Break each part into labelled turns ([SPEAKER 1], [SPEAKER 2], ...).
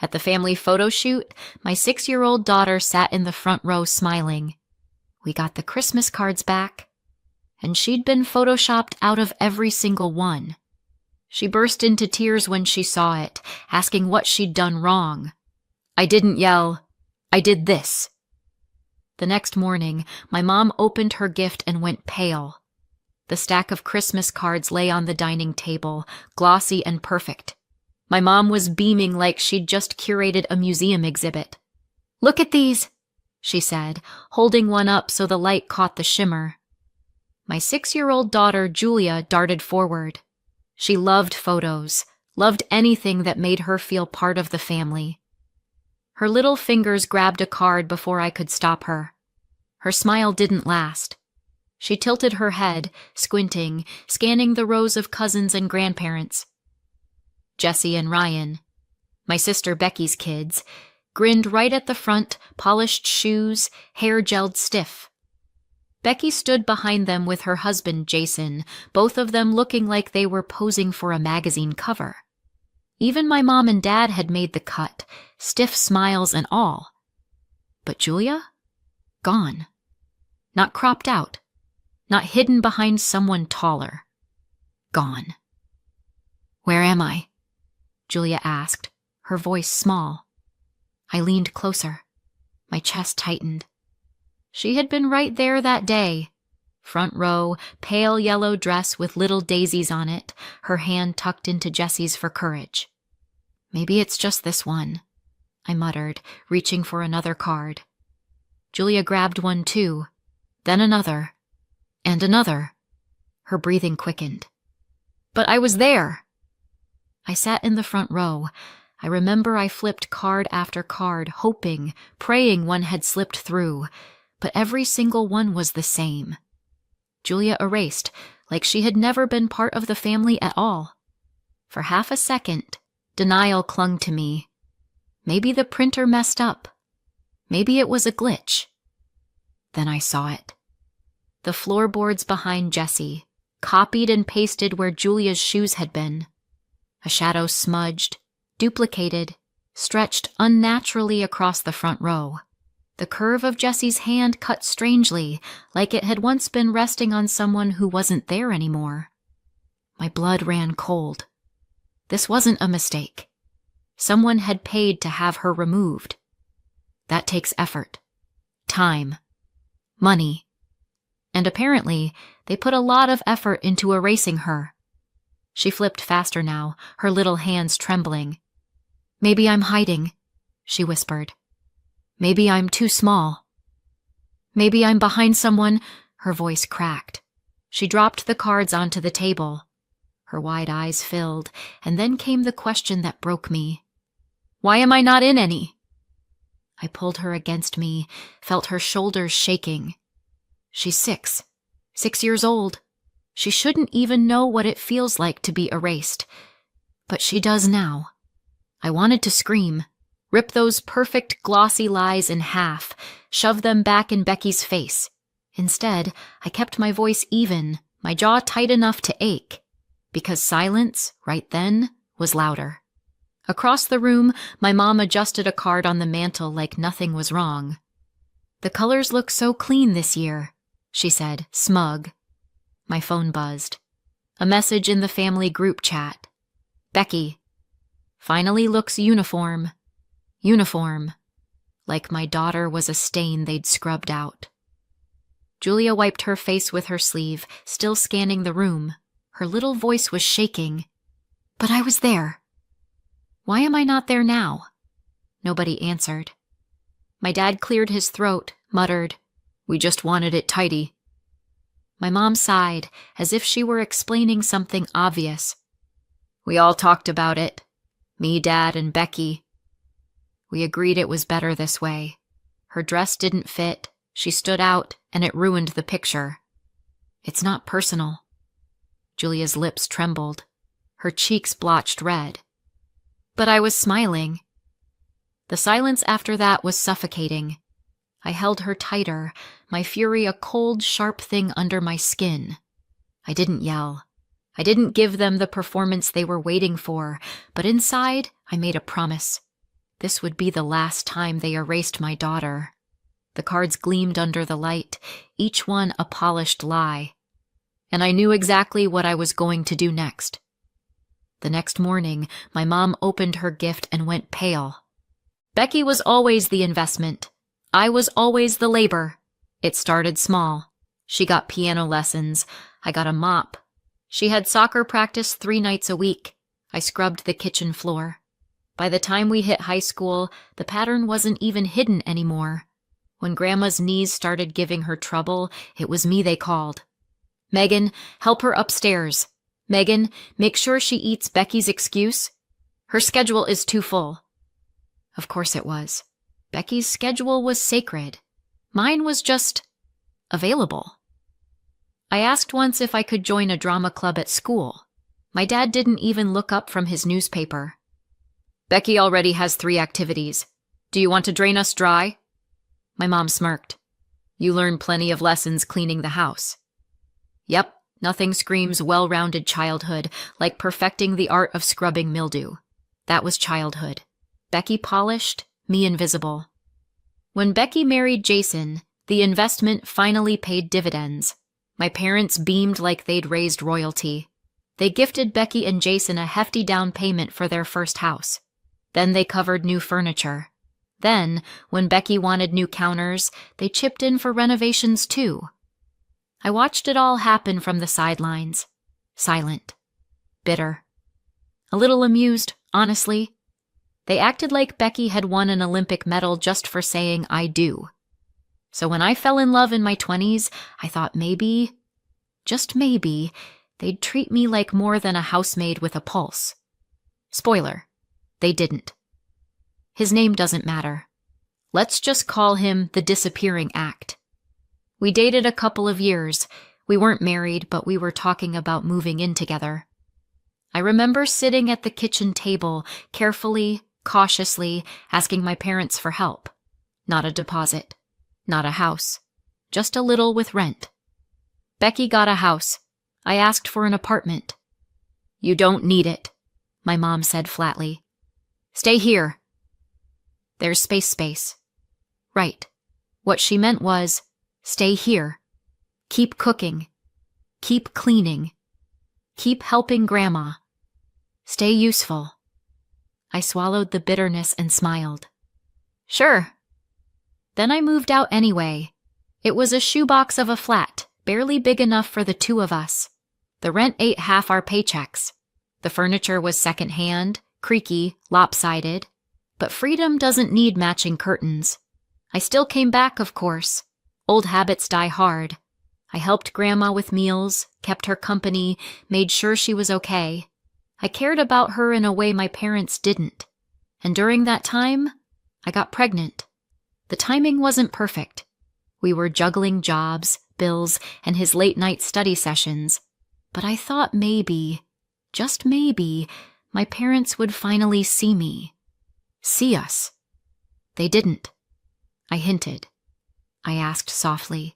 [SPEAKER 1] At the family photo shoot, my 6-year-old daughter sat in the front row smiling. We got the Christmas cards back, and she'd been photoshopped out of every single one. She burst into tears when she saw it, asking what she'd done wrong. I didn't yell, "I did this." The next morning, my mom opened her gift and went pale. The stack of Christmas cards lay on the dining table, glossy and perfect. My mom was beaming like she'd just curated a museum exhibit. "Look at these," she said, holding one up so the light caught the shimmer. My 6-year-old daughter, Julia, darted forward. She loved photos, loved anything that made her feel part of the family. Her little fingers grabbed a card before I could stop her. Her smile didn't last. She tilted her head, squinting, scanning the rows of cousins and grandparents. Jesse and Ryan, my sister Becky's kids, grinned right at the front, polished shoes, hair gelled stiff. Becky stood behind them with her husband, Jason, both of them looking like they were posing for a magazine cover. Even my mom and dad had made the cut, stiff smiles and all. But Julia? Gone. Not cropped out. Not hidden behind someone taller. Gone. "Where am I?" Julia asked, her voice small. I leaned closer. My chest tightened. She had been right there that day. Front row, pale yellow dress with little daisies on it, her hand tucked into Jesse's for courage. "Maybe it's just this one," I muttered, reaching for another card. Julia grabbed one too, then another, and another. Her breathing quickened. "But I was there!" I sat in the front row. I remember I flipped card after card, hoping, praying one had slipped through, but every single one was the same. Julia erased, like she had never been part of the family at all. For half a second, denial clung to me. Maybe the printer messed up. Maybe it was a glitch. Then I saw it. The floorboards behind Jesse, copied and pasted where Julia's shoes had been. A shadow smudged, duplicated, stretched unnaturally across the front row. The curve of Jesse's hand cut strangely, like it had once been resting on someone who wasn't there anymore. My blood ran cold. This wasn't a mistake. Someone had paid to have her removed. That takes effort, time, money. And apparently, they put a lot of effort into erasing her. She flipped faster now, her little hands trembling. "Maybe I'm hiding," she whispered. "Maybe I'm too small. Maybe I'm behind someone." Her voice cracked. She dropped the cards onto the table. Her wide eyes filled, and then came the question that broke me. "Why am I not in any?" I pulled her against me, felt her shoulders shaking. She's 6 years old. She shouldn't even know what it feels like to be erased. But she does now. I wanted to scream, rip those perfect glossy lies in half, shove them back in Becky's face. Instead, I kept my voice even, my jaw tight enough to ache, because silence, right then, was louder. Across the room, my mom adjusted a card on the mantel like nothing was wrong. "The colors look so clean this year," she said, smug. My phone buzzed. A message in the family group chat. "Becky. Finally looks uniform. Uniform." Like my daughter was a stain they'd scrubbed out. Julia wiped her face with her sleeve, still scanning the room. Her little voice was shaking. "But I was there." "Why am I not there now?" Nobody answered. My dad cleared his throat, muttered, "We just wanted it tidy." My mom sighed, as if she were explaining something obvious. "We all talked about it. Me, Dad, and Becky. We agreed it was better this way. Her dress didn't fit, she stood out, and it ruined the picture. It's not personal." Julia's lips trembled. Her cheeks blotched red. But I was smiling. The silence after that was suffocating. I held her tighter, my fury a cold, sharp thing under my skin. I didn't yell. I didn't give them the performance they were waiting for, but inside I made a promise. This would be the last time they erased my daughter. The cards gleamed under the light, each one a polished lie. And I knew exactly what I was going to do next. The next morning, my mom opened her gift and went pale. Becky was always the investment. I was always the labor. It started small. She got piano lessons. I got a mop. She had soccer practice 3 nights a week. I scrubbed the kitchen floor. By the time we hit high school, the pattern wasn't even hidden anymore. When Grandma's knees started giving her trouble, it was me they called. Megan, help her upstairs. Megan, make sure she eats Becky's excuse. Her schedule is too full. Of course it was. Becky's schedule was sacred. Mine was just available. I asked once if I could join a drama club at school. My dad didn't even look up from his newspaper. Becky already has 3 activities. Do you want to drain us dry? My mom smirked. You learn plenty of lessons cleaning the house. Yep, nothing screams well-rounded childhood like perfecting the art of scrubbing mildew. That was childhood. Becky polished, me invisible. When Becky married Jason, the investment finally paid dividends. My parents beamed like they'd raised royalty. They gifted Becky and Jason a hefty down payment for their first house. Then they covered new furniture. Then, when Becky wanted new counters, they chipped in for renovations too. I watched it all happen from the sidelines. Silent. Bitter. A little amused, honestly. They acted like Becky had won an Olympic medal just for saying I do. So when I fell in love in my 20s, I thought maybe, just maybe, they'd treat me like more than a housemaid with a pulse. Spoiler, they didn't. His name doesn't matter. Let's just call him the disappearing act. We dated a couple of years. We weren't married, but we were talking about moving in together. I remember sitting at the kitchen table, carefully, cautiously, asking my parents for help. Not a deposit. Not a house. Just a little with rent. Becky got a house. I asked for an apartment. You don't need it, my mom said flatly. Stay here. There's space. Right. What she meant was, stay here. Keep cooking. Keep cleaning. Keep helping Grandma. Stay useful. I swallowed the bitterness and smiled. Sure. Then I moved out anyway. It was a shoebox of a flat, barely big enough for the 2 of us. The rent ate half our paychecks. The furniture was secondhand, creaky, lopsided. But freedom doesn't need matching curtains. I still came back, of course. Old habits die hard. I helped Grandma with meals, kept her company, made sure she was okay. I cared about her in a way my parents didn't. And during that time, I got pregnant. The timing wasn't perfect. We were juggling jobs, bills, and his late-night study sessions. But I thought maybe, just maybe, my parents would finally see me. See us. They didn't. I hinted. I asked softly.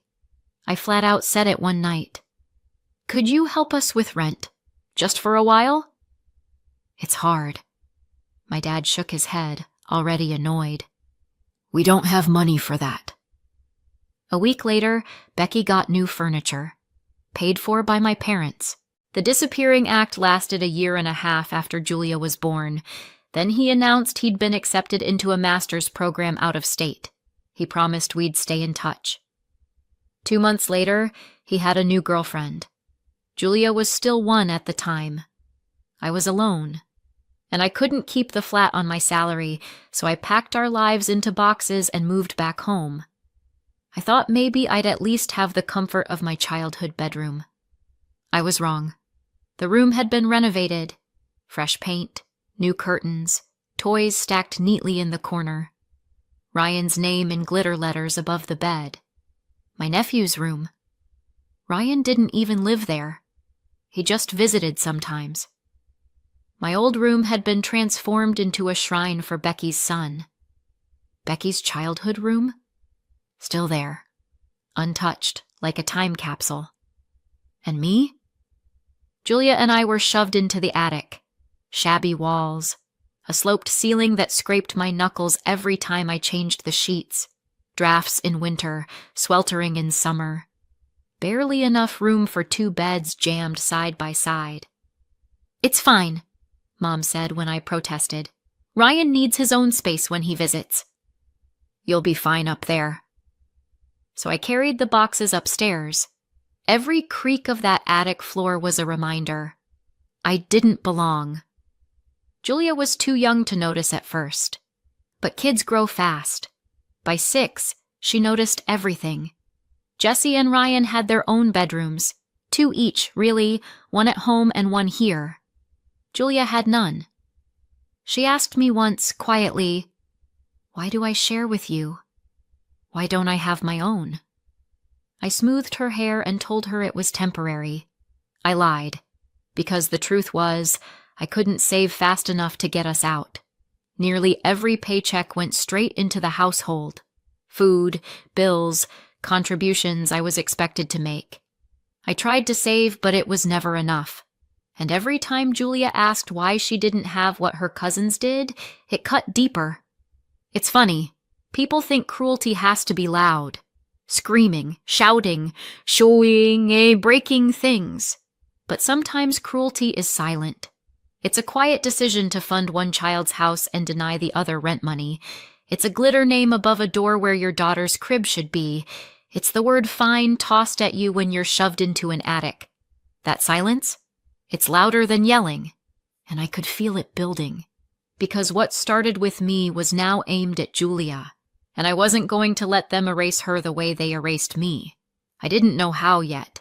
[SPEAKER 1] I flat out said it one night. Could you help us with rent? Just for a while? It's hard. My dad shook his head, already annoyed. We don't have money for that. A week later, Becky got new furniture. Paid for by my parents. The disappearing act lasted a year and a half after Julia was born. Then he announced he'd been accepted into a master's program out of state. He promised we'd stay in touch. 2 months later, he had a new girlfriend. Julia was still 1 at the time. I was alone. And I couldn't keep the flat on my salary, so I packed our lives into boxes and moved back home. I thought maybe I'd at least have the comfort of my childhood bedroom. I was wrong. The room had been renovated. Fresh paint. New curtains, toys stacked neatly in the corner. Ryan's name in glitter letters above the bed. My nephew's room. Ryan didn't even live there. He just visited sometimes. My old room had been transformed into a shrine for Becky's son. Becky's childhood room? Still there. Untouched, like a time capsule. And me? Julia and I were shoved into the attic. Shabby walls, A sloped ceiling that scraped my knuckles every time I changed the sheets. Drafts in winter, sweltering in summer. Barely enough room for 2 beds jammed side by side. "It's fine," Mom said when I protested. "Ryan needs his own space when he visits." "You'll be fine up there." So I carried the boxes upstairs. Every creak of that attic floor was a reminder. I didn't belong. Julia was too young to notice at first. But kids grow fast. By 6, she noticed everything. Jesse and Ryan had their own bedrooms, 2 each, really, one at home and one here. Julia had none. She asked me once, quietly, "Why do I share with you? Why don't I have my own?" I smoothed her hair and told her it was temporary. I lied, because the truth was, I couldn't save fast enough to get us out. Nearly every paycheck went straight into the household. Food, bills, contributions I was expected to make. I tried to save, but it was never enough. And every time Julia asked why she didn't have what her cousins did, it cut deeper. It's funny. People think cruelty has to be loud. Screaming, shouting, showing, breaking things. But sometimes cruelty is silent. It's a quiet decision to fund one child's house and deny the other rent money. It's a glitter name above a door where your daughter's crib should be. It's the word fine tossed at you when you're shoved into an attic. That silence? It's louder than yelling. And I could feel it building. Because what started with me was now aimed at Julia. And I wasn't going to let them erase her the way they erased me. I didn't know how yet,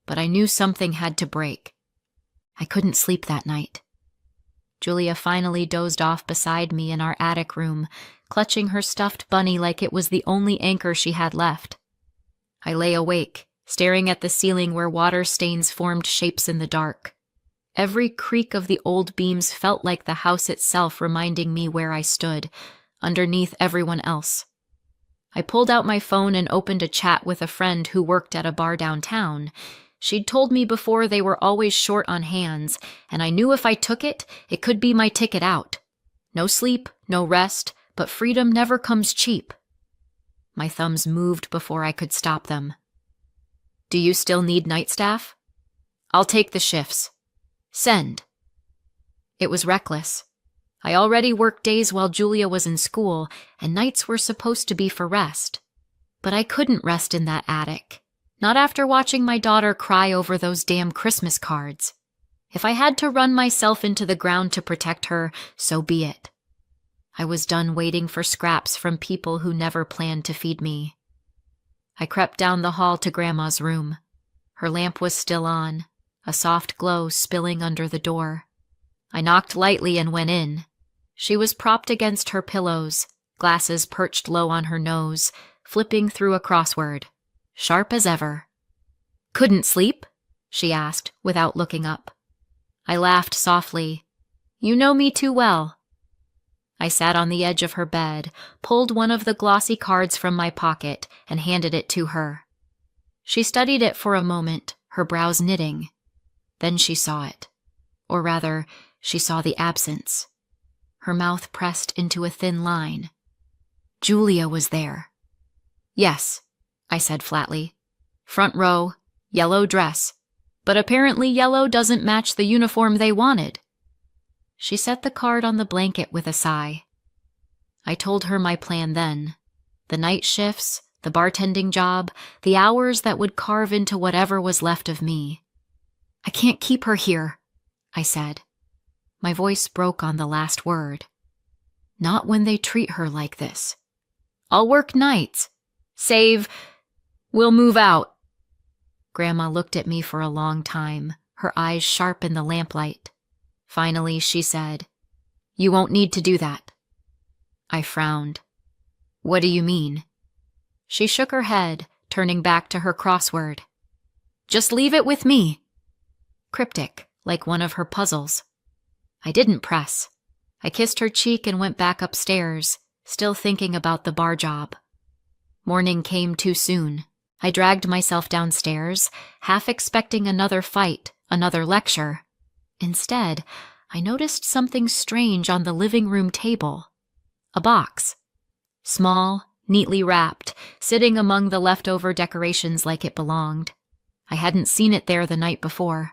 [SPEAKER 1] but I knew something had to break. I couldn't sleep that night. Julia finally dozed off beside me in our attic room, clutching her stuffed bunny like it was the only anchor she had left. I lay awake, staring at the ceiling where water stains formed shapes in the dark. Every creak of the old beams felt like the house itself reminding me where I stood, underneath everyone else. I pulled out my phone and opened a chat with a friend who worked at a bar downtown. She'd told me before they were always short on hands, and I knew if I took it, it could be my ticket out. No sleep, no rest, but freedom never comes cheap. My thumbs moved before I could stop them. "Do you still need night staff?" "I'll take the shifts." "Send." It was reckless. I already worked days while Julia was in school, and nights were supposed to be for rest. But I couldn't rest in that attic. Not after watching my daughter cry over those damn Christmas cards. If I had to run myself into the ground to protect her, so be it. I was done waiting for scraps from people who never planned to feed me. I crept down the hall to Grandma's room. Her lamp was still on, a soft glow spilling under the door. I knocked lightly and went in. She was propped against her pillows, glasses perched low on her nose, flipping through a crossword. Sharp as ever. "Couldn't sleep?" she asked, without looking up. I laughed softly. "You know me too well." I sat on the edge of her bed, pulled one of the glossy cards from my pocket, and handed it to her. She studied it for a moment, her brows knitting. Then she saw it. Or rather, she saw the absence. Her mouth pressed into a thin line. Julia was there. "Yes," I said flatly. "Front row, yellow dress. But apparently yellow doesn't match the uniform they wanted." She set the card on the blanket with a sigh. I told her my plan then. The night shifts, the bartending job, the hours that would carve into whatever was left of me. "I can't keep her here," I said. My voice broke on the last word. "Not when they treat her like this. I'll work nights. Save. We'll move out." Grandma looked at me for a long time, her eyes sharp in the lamplight. Finally, she said, "You won't need to do that." I frowned. "What do you mean?" She shook her head, turning back to her crossword. "Just leave it with me." Cryptic, like one of her puzzles. I didn't press. I kissed her cheek and went back upstairs, still thinking about the bar job. Morning came too soon. I dragged myself downstairs, half expecting another fight, another lecture. Instead, I noticed something strange on the living room table. A box. Small, neatly wrapped, sitting among the leftover decorations like it belonged. I hadn't seen it there the night before.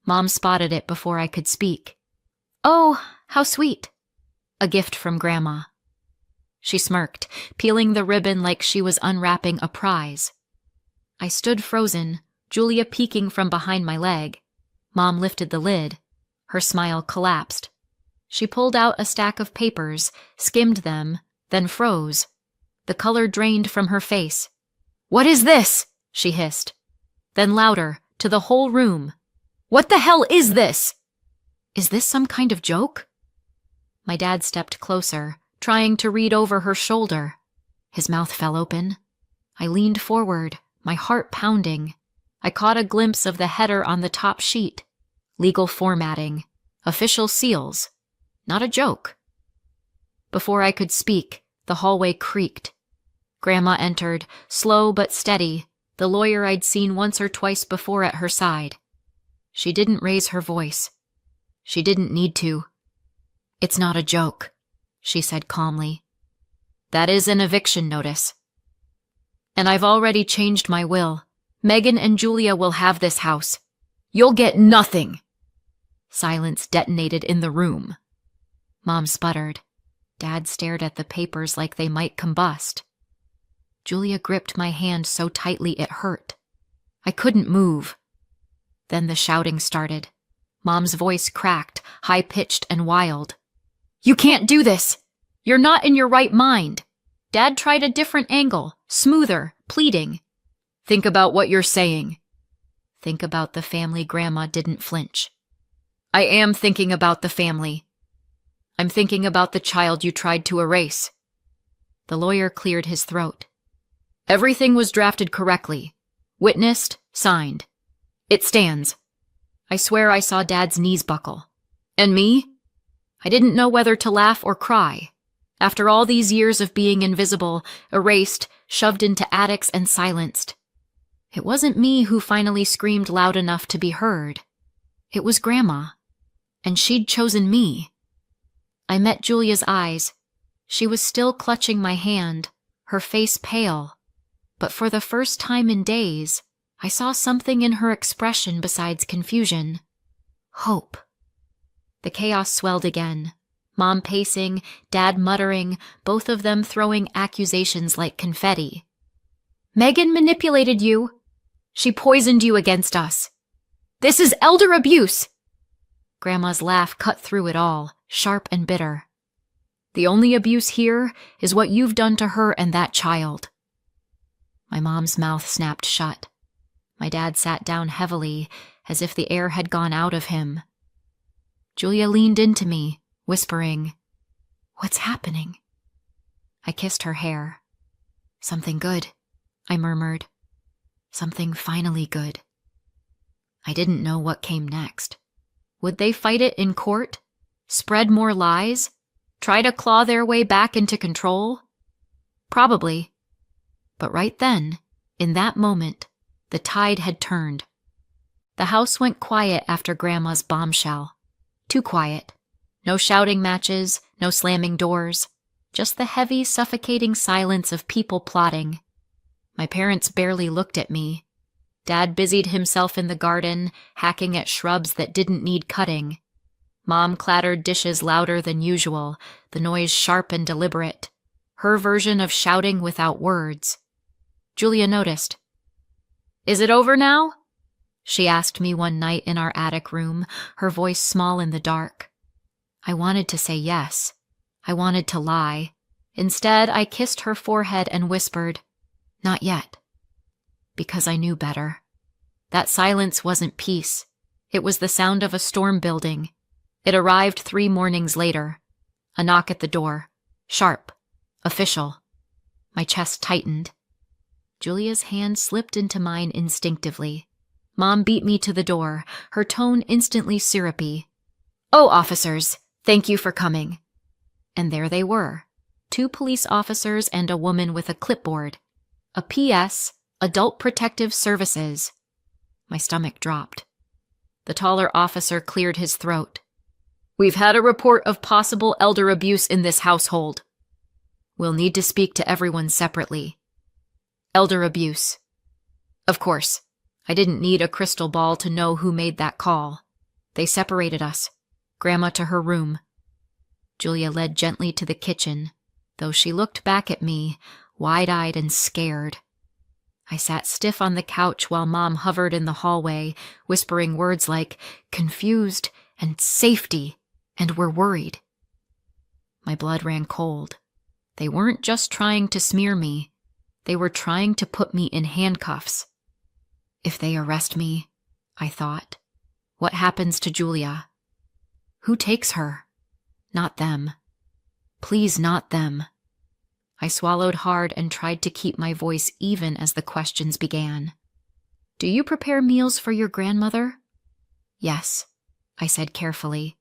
[SPEAKER 1] Mom spotted it before I could speak. "Oh, how sweet." "A gift from Grandma." She smirked, peeling the ribbon like she was unwrapping a prize. I stood frozen, Julia peeking from behind my leg. Mom lifted the lid. Her smile collapsed. She pulled out a stack of papers, skimmed them, then froze. The color drained from her face. "What is this?" she hissed. Then louder, to the whole room. "What the hell is this?" Is this some kind of joke? My dad stepped closer, trying to read over her shoulder. His mouth fell open. I leaned forward, my heart pounding. I caught a glimpse of the header on the top sheet. Legal formatting. Official seals. Not a joke. Before I could speak, the hallway creaked. Grandma entered, slow but steady, the lawyer I'd seen once or twice before at her side. She didn't raise her voice. She didn't need to. "It's not a joke," she said calmly. "That is an eviction notice. And I've already changed my will. Megan and Julia will have this house. You'll get nothing." Silence detonated in the room. Mom sputtered. Dad stared at the papers like they might combust. Julia gripped my hand so tightly it hurt. I couldn't move. Then the shouting started. Mom's voice cracked, high-pitched and wild. "You can't do this! You're not in your right mind!" Dad tried a different angle, smoother, pleading. "Think about what you're saying." Think about the family. Grandma didn't flinch. "I am thinking about the family. I'm thinking about the child you tried to erase." The lawyer cleared his throat. "Everything was drafted correctly. Witnessed, signed. It stands." I swear I saw Dad's knees buckle. And me? I didn't know whether to laugh or cry. After all these years of being invisible, erased, shoved into attics and silenced. It wasn't me who finally screamed loud enough to be heard. It was Grandma. And she'd chosen me. I met Julia's eyes. She was still clutching my hand, her face pale. But for the first time in days, I saw something in her expression besides confusion. Hope. The chaos swelled again. Mom pacing, Dad muttering, both of them throwing accusations like confetti. "Megan manipulated you. She poisoned you against us. This is elder abuse." Grandma's laugh cut through it all, sharp and bitter. "The only abuse here is what you've done to her and that child." My mom's mouth snapped shut. My dad sat down heavily, as if the air had gone out of him. Julia leaned into me, whispering, "What's happening?" I kissed her hair. "Something good," I murmured. "Something finally good." I didn't know what came next. Would they fight it in court? Spread more lies? Try to claw their way back into control? Probably. But right then, in that moment, the tide had turned. The house went quiet after Grandma's bombshell. Too quiet. No shouting matches, no slamming doors. Just the heavy, suffocating silence of people plotting. My parents barely looked at me. Dad busied himself in the garden, hacking at shrubs that didn't need cutting. Mom clattered dishes louder than usual, the noise sharp and deliberate. Her version of shouting without words. Julia noticed. "Is it over now?" she asked me one night in our attic room, her voice small in the dark. I wanted to say yes. I wanted to lie. Instead, I kissed her forehead and whispered, "Not yet." Because I knew better. That silence wasn't peace. It was the sound of a storm building. It arrived 3 mornings later. A knock at the door. Sharp. Official. My chest tightened. Julia's hand slipped into mine instinctively. Mom beat me to the door, her tone instantly syrupy. "Oh, officers, thank you for coming." And there they were. 2 police officers and a woman with a clipboard. A PS, Adult Protective Services. My stomach dropped. The taller officer cleared his throat. We've had a report of possible elder abuse in this household. We'll need to speak to everyone separately. Elder abuse. Of course, I didn't need a crystal ball to know who made that call. They separated us, Grandma to her room. Julia led gently to the kitchen, though she looked back at me, wide-eyed and scared. I sat stiff on the couch while Mom hovered in the hallway, whispering words like confused and safety, and we're worried. My blood ran cold. They weren't just trying to smear me. They were trying to put me in handcuffs. If they arrest me, I thought, what happens to Julia? Who takes her? Not them. Please, not them. I swallowed hard and tried to keep my voice even as the questions began. Do you prepare meals for your grandmother? Yes, I said carefully.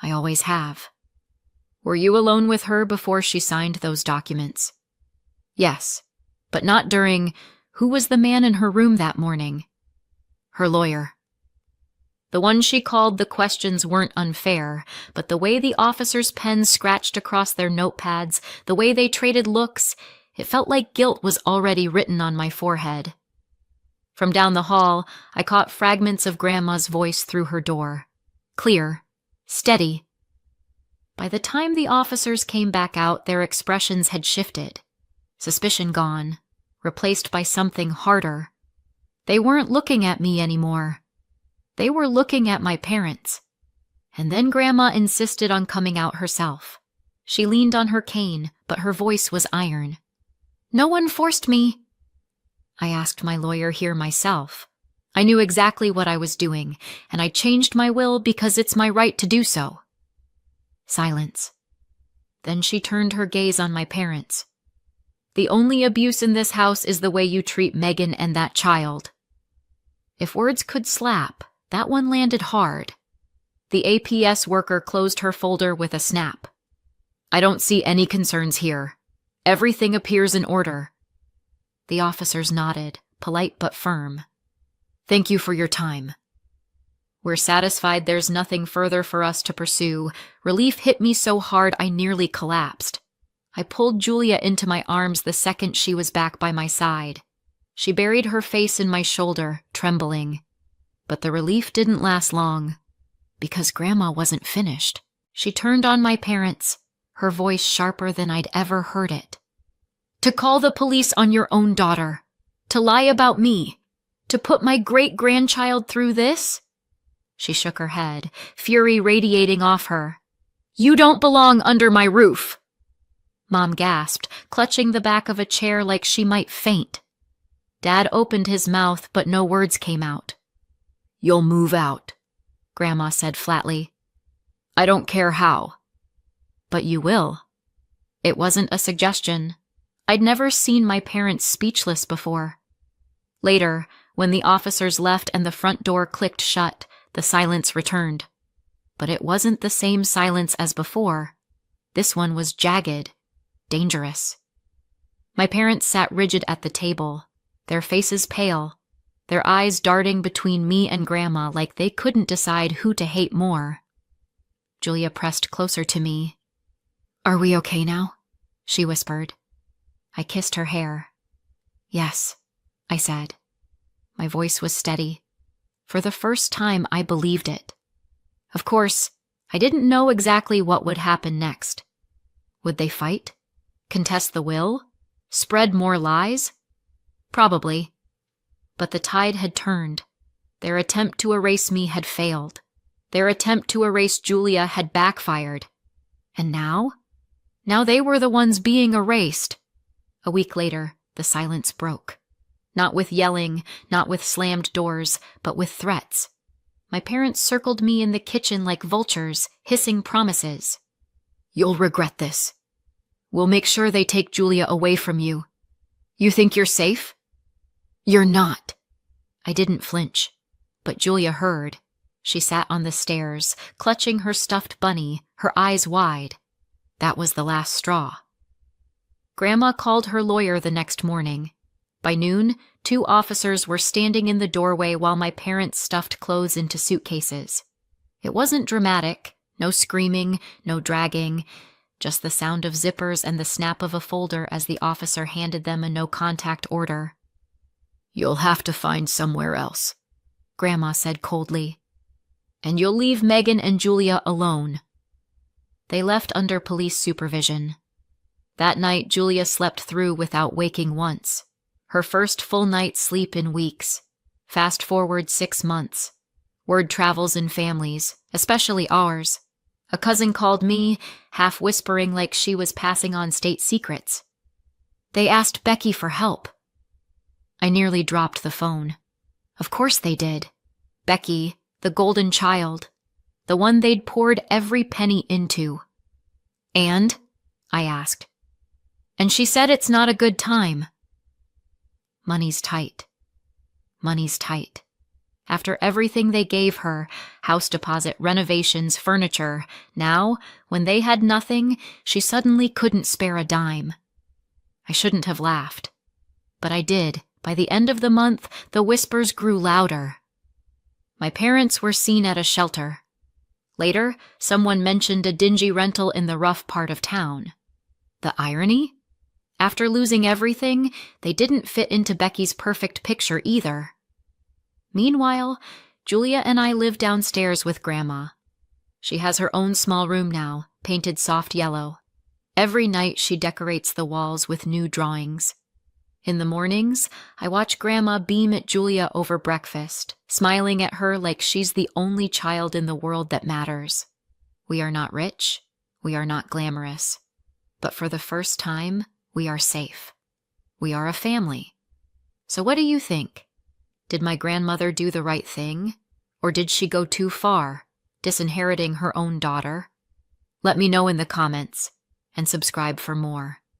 [SPEAKER 1] I always have. Were you alone with her before she signed those documents? Yes, but not during. Who was the man in her room that morning? Her lawyer. The one she called. The questions weren't unfair, but the way the officers' pens scratched across their notepads, the way they traded looks, it felt like guilt was already written on my forehead. From down the hall, I caught fragments of Grandma's voice through her door. Clear. Steady. By the time the officers came back out, their expressions had shifted. Suspicion gone, replaced by something harder. They weren't looking at me anymore. They were looking at my parents. And then Grandma insisted on coming out herself. She leaned on her cane, but her voice was iron. No one forced me. I asked my lawyer here myself. I knew exactly what I was doing, and I changed my will because it's my right to do so. Silence. Then she turned her gaze on my parents. The only abuse in this house is the way you treat Megan and that child. If words could slap, that one landed hard. The APS worker closed her folder with a snap. I don't see any concerns here. Everything appears in order. The officers nodded, polite but firm. Thank you for your time. We're satisfied there's nothing further for us to pursue. Relief hit me so hard I nearly collapsed. I pulled Julia into my arms the second she was back by my side. She buried her face in my shoulder, trembling. But the relief didn't last long, because Grandma wasn't finished. She turned on my parents, her voice sharper than I'd ever heard it. To call the police on your own daughter, to lie about me, to put my great-grandchild through this? She shook her head, fury radiating off her. You don't belong under my roof. Mom gasped, clutching the back of a chair like she might faint. Dad opened his mouth, but no words came out. You'll move out, Grandma said flatly. I don't care how. But you will. It wasn't a suggestion. I'd never seen my parents speechless before. Later, when the officers left and the front door clicked shut, the silence returned. But it wasn't the same silence as before. This one was jagged, dangerous. My parents sat rigid at the table, their faces pale, their eyes darting between me and Grandma like they couldn't decide who to hate more. Julia pressed closer to me. Are we okay now? She whispered. I kissed her hair. Yes, I said. My voice was steady. For the first time, I believed it. Of course, I didn't know exactly what would happen next. Would they fight? Contest the will? Spread more lies? Probably. But the tide had turned. Their attempt to erase me had failed. Their attempt to erase Julia had backfired. And now? Now they were the ones being erased. A week later, the silence broke. Not with yelling, not with slammed doors, but with threats. My parents circled me in the kitchen like vultures, hissing promises. You'll regret this. We'll make sure they take Julia away from you. You think you're safe? You're not. I didn't flinch, but Julia heard. She sat on the stairs, clutching her stuffed bunny, her eyes wide. That was the last straw. Grandma called her lawyer the next morning. By noon, 2 officers were standing in the doorway while my parents stuffed clothes into suitcases. It wasn't dramatic, No screaming, no dragging, just the sound of zippers and the snap of a folder as the officer handed them a no-contact order. "You'll have to find somewhere else," Grandma said coldly. "And you'll leave Megan and Julia alone." They left under police supervision. That night, Julia slept through without waking once. Her first full night's sleep in weeks. Fast forward 6 months. Word travels in families, especially ours. A cousin called me, half whispering like she was passing on state secrets. They asked Becky for help. I nearly dropped the phone. Of course they did. Becky, the golden child. The one they'd poured every penny into. "And?" I asked. "And she said it's not a good time." Money's tight. Money's tight. After everything they gave her, house deposit, renovations, furniture, now, when they had nothing, she suddenly couldn't spare a dime. I shouldn't have laughed. But I did. By the end of the month, the whispers grew louder. My parents were seen at a shelter. Later, someone mentioned a dingy rental in the rough part of town. The irony? After losing everything, they didn't fit into Becky's perfect picture either. Meanwhile, Julia and I live downstairs with Grandma. She has her own small room now, painted soft yellow. Every night she decorates the walls with new drawings. In the mornings, I watch Grandma beam at Julia over breakfast, smiling at her like she's the only child in the world that matters. We are not rich, we are not glamorous, but for the first time, we are safe. We are a family. So what do you think? Did my grandmother do the right thing? Or did she go too far, disinheriting her own daughter? Let me know in the comments, and subscribe for more.